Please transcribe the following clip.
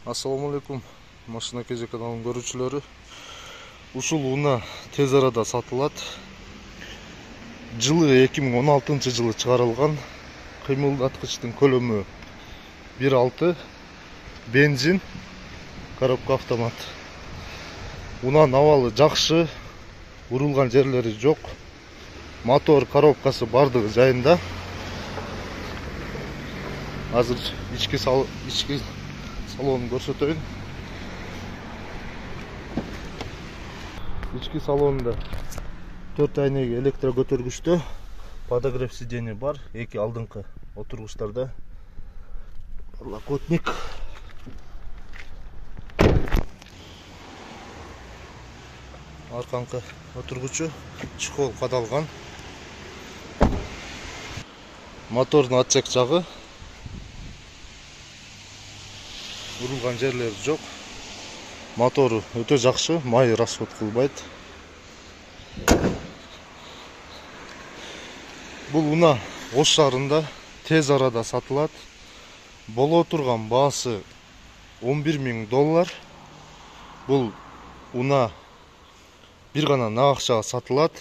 Assalamu alaikum, машина кезек каналының көрүүчүлөрү. Ушул уна тез арада сатылат. Жылы 2016 жылы чыгарылган. Кыймылдаткычтын көлөмү 1.6, бензин, коробка автомат. Унан абалы жакшы, урулган жерлери жок. Мотор, коробкасы бардыгы жайында. Азыр ички салонун көрсөтөйүн. Ички салонунда 4 айнеги электро көтөргүчтө, подогрев сиденье бар, эки алдыңкы отургучтарда подлокотник. Арканкы отургучу чехол кадалган. Мотордун отсек жагы урулган жерлери жок. Мотору өтө жакшы, май расход кылбайт. Бул уна Ош шаарында тез арада сатылат. Боло турган баасы $11.000. Бул уна бир гана нак акчага сатылат.